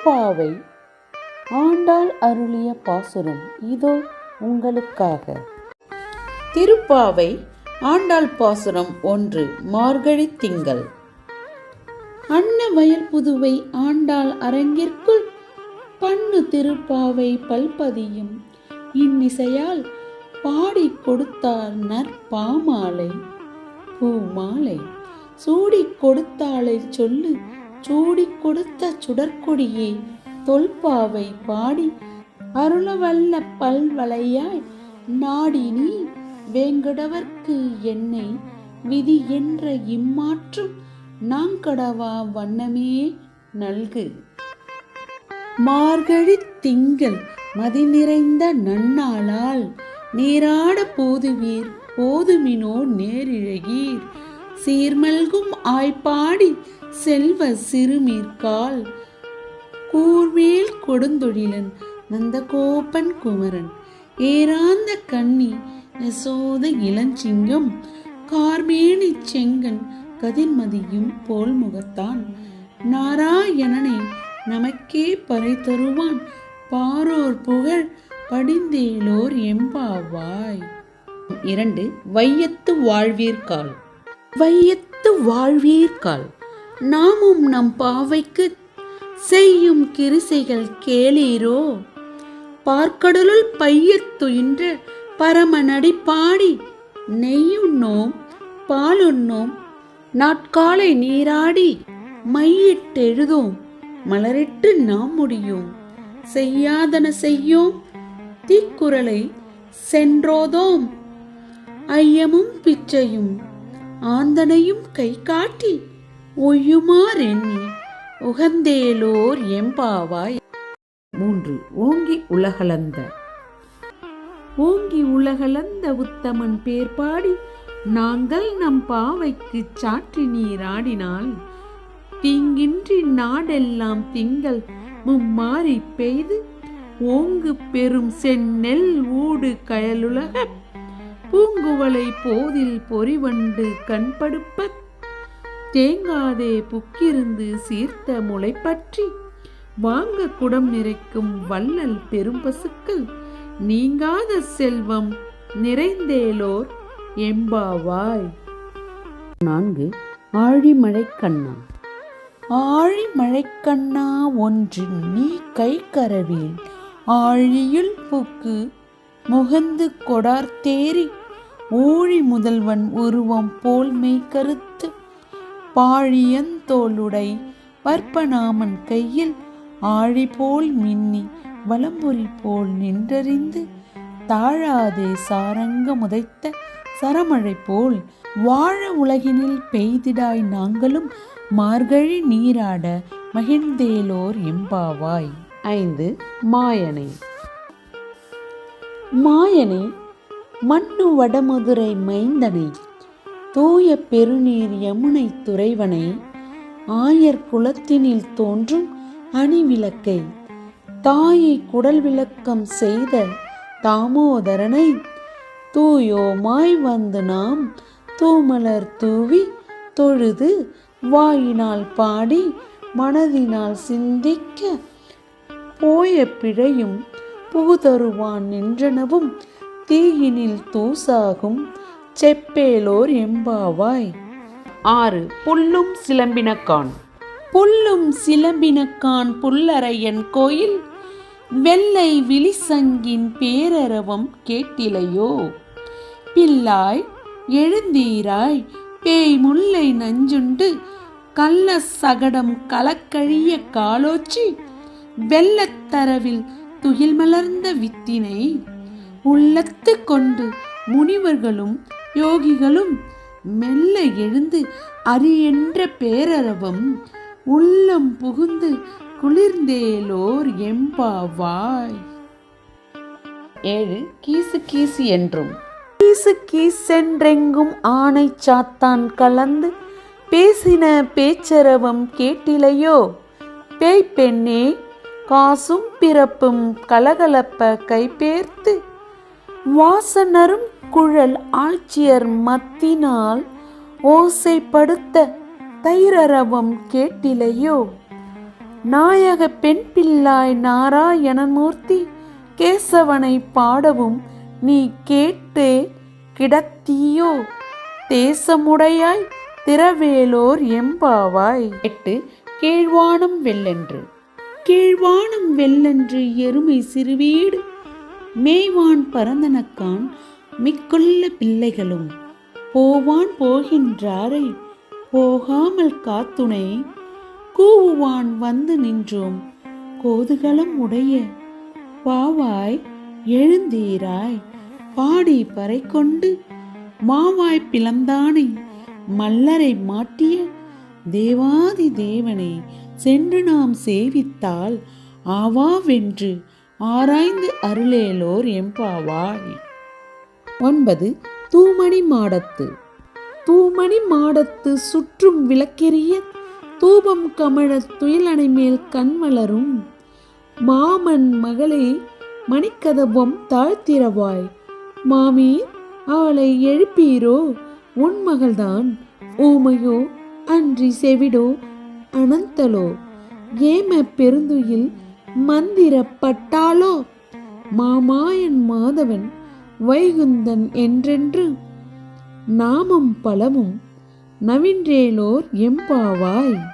திருப்பாவை ஆண்டாள் அருளிய பாசுரம் இதோ உங்களுக்காக. திருப்பாவை ஆண்டாள் பாசுரம் 1. மார்கழி திங்கள். அன்ன வயல் புதுவை ஆண்டாள் அரங்கிற்குள் பண்ணு திருப்பாவை பல்பதியும் இன்னிசையால் பாடி கொடுத்தார் நற்பாமாலை பூமாலை. சூடிக் கொடுத்தாளை சொல்லு சூடிக் கொடுத்த சுடற்கொடியே தொல்பாவை பாடி அருளவல்ல பல்வளையாய் நாடி நீ வேங்கடவர்க்கு என்னை விதி என்ற இம்மாற்றும் நாங்கடவா வண்ணமே நல்கு. மார்கழி திங்கள் மதி நிறைந்த நன்னாளால் நீராட போதுவீர் போதுமினோ நேரிழகீர் சீர்மல்கும் ஆய்ப்பாடி செல்வ சிறுமீர்கால் கூர்வேல் கொடுந்தொழிலன் நந்தகோபன் குமரன் ஏராந்த கண்ணி யசோத இளஞ்சிங்கம் கார்மேனி செங்கன் கதிர்மதியும் போல் முகத்தான் நாராயணனை நமக்கே பறை தருவான் பாரோர் புகழ் படிந்தேலோர் எம்பாவாய். 2. வையத்து வாழ்வீர்கால். வையத்து வாழ்வீர்கால். நாமும் நம் பாவைக்கு செய்யும் கிரிசைகள் கேளீரோ. பார்க்கடலுள் பையத்துயின்ற பரமநடி பாடி நெய்யுண்ணோம் பாலுண்ணோம் நாட்காலை நீராடி மையிட்டெழுதோம் மலரிட்டு நாம் முடியோம் செய்யாதன செய்யோம் தீக்குறளை சென்றோதோம் ஐயமும் பிச்சையும் ஆந்தனையும் கை காட்டி ஒய்யுமாறெண்ணி உகந்தேலோர் எம்பாவாய். 3. ஓங்கி உலகளந்த. ஓங்கி உலகளந்த உத்தமன் பேர் பாடி நாங்கள் நம் பாவைக்கு சாற்றி நீராடினால் தீங்கின்றி நாடெல்லாம் திங்கள் மும்மாறி பெய்து ஓங்கு பெரும் செந்நெல் ஊடு கயலுலக பூங்குவளை போதில் பொறிவண்டு கண்படுப்ப தேங்காதே புக்கிருந்து சீர்த்த முளை பற்றி வாங்க குடம் நிறைக்கும் வள்ளல் பெரும் பசுக்கள் நீங்காத செல்வம் நிறைந்தேலோர் எம்பாவாய். 4. ஆழிமழைக்கண்ணா. ஆழிமழைக்கண்ணா ஒன்று நீ கை கரவேல் ஆழியுள் புக்கு முகந்து கொடார்த்தேரி ஊழி முதல்வன் உருவம் போல் மெய் கருத்து பாழியந்தோளுடை வற்பநாமன் கையில் ஆழி போல் மின்னி வலம்புரி போல் நின்றறிந்து தாழாதே சாரங்க முதைத்த சரமழை போல் வாழ உலகினில் பெய்திடாய் நாங்களும் மார்கழி நீராட மகிழ்ந்தேலோர் எம்பாவாய். 5. மாயனை. மாயனை மண்ணு வடமதுரை மைந்தனை தூய பெருநீர் யமுனை துறைவனை ஆயர் குலத்தினில் தோன்றும் அணிவிளக்கை தாயை குடல் விளக்கம் செய்த தாமோதரனை தூயோமாய் வந்து நாம் தூமலர் தூவி தொழுது வாயினால் பாடி மனதினால் சிந்திக்க போய பிழையும் புகுதருவான் நின்றனவும் தீயினில் தூசாகும் செப்பேலோர் எம்பாவாய். 6. புல்லும் சிலம்பினக்கான். புல்லும் சிலம்பினக்கான் புல்லரையன் கோயில் வெள்ளை விழிசங்கின் பேரரவம் கேட்டிலையோ. பில்லாய் எழுந்தீராய் பேய் முல்லை நஞ்சுண்டு கள்ள சகடம் கலக்கழிய காலோச்சி வெள்ளத்தரவில் துயில் மலர்ந்த வித்தினை உள்ளத்து கொண்டு முனிவர்களும் யோகிகளும் மெல்ல எழுந்து அரியென்ற பேரரவம் உள்ளம் புகுந்து குளிர்ந்தேலோர் எம்பாவாய். 7. கீசு கீசு என்றும். கீசு கீசென்றெங்கும் ஆணை சாத்தான் கலந்து பேசின பேச்சரவம் கேட்டிலையோ. பேய் பெண்ணே காசும் பிறப்பும் கலகலப்ப கைபேர்த்து வாசனரும் குழல் ஆட்சியர் மத்தினால் ஓசைப்படுத்த தைரரவம் கேட்டிலையோ. நாயக பெண் பிள்ளாய் நாராயணமூர்த்தி கேசவனை பாடவும் நீ கேட்டு கிடத்தியோ தேசமுடையாய் திரவேலோர் எம்பாவாய். 8. கீழ்வானம் வெள்ளென்று. கீழ்வானம் வெள்ளென்று எருமை சிறுவீடு மேய்வான் பரந்தனக்கான் மிக்குள்ள பிள்ளைகளும் போவான் போகின்றாரை போகாமல் காத்துணை கூவுவான் வந்து நின்றோம் கோதுகளம் உடைய பாவாய் எழுந்தீராய் பாடி பறை கொண்டு மாவாய் பிளந்தானை மல்லரை மாட்டிய தேவாதி தேவனை சென்று நாம் சேவித்தால் ஆவாவென்று ஆராய்ந்து அருளேலோர் எம்பாவாய். 9. தூமணி மாடத்து. தூமணி மாடத்து சுற்றும் விளக்கெரிய தூபம் கமழ துயிலணை மேல் கண்மலரும் மாமன் மகளே மணிக்கதவம் தாழ்த்திரவாய் மாமீர் அவளை எழுப்பீரோ உன் மகள்தான் ஊமையோ அன்றி செவிடோ அனந்தலோ ஏம பெருந்துயில் மந்திரப்பட்டாளோ மாமாயன் மாதவன் வைகுந்தன் என்றென்று நாமம் பலமும் நவின்றேலோர் எம்பாவாய்.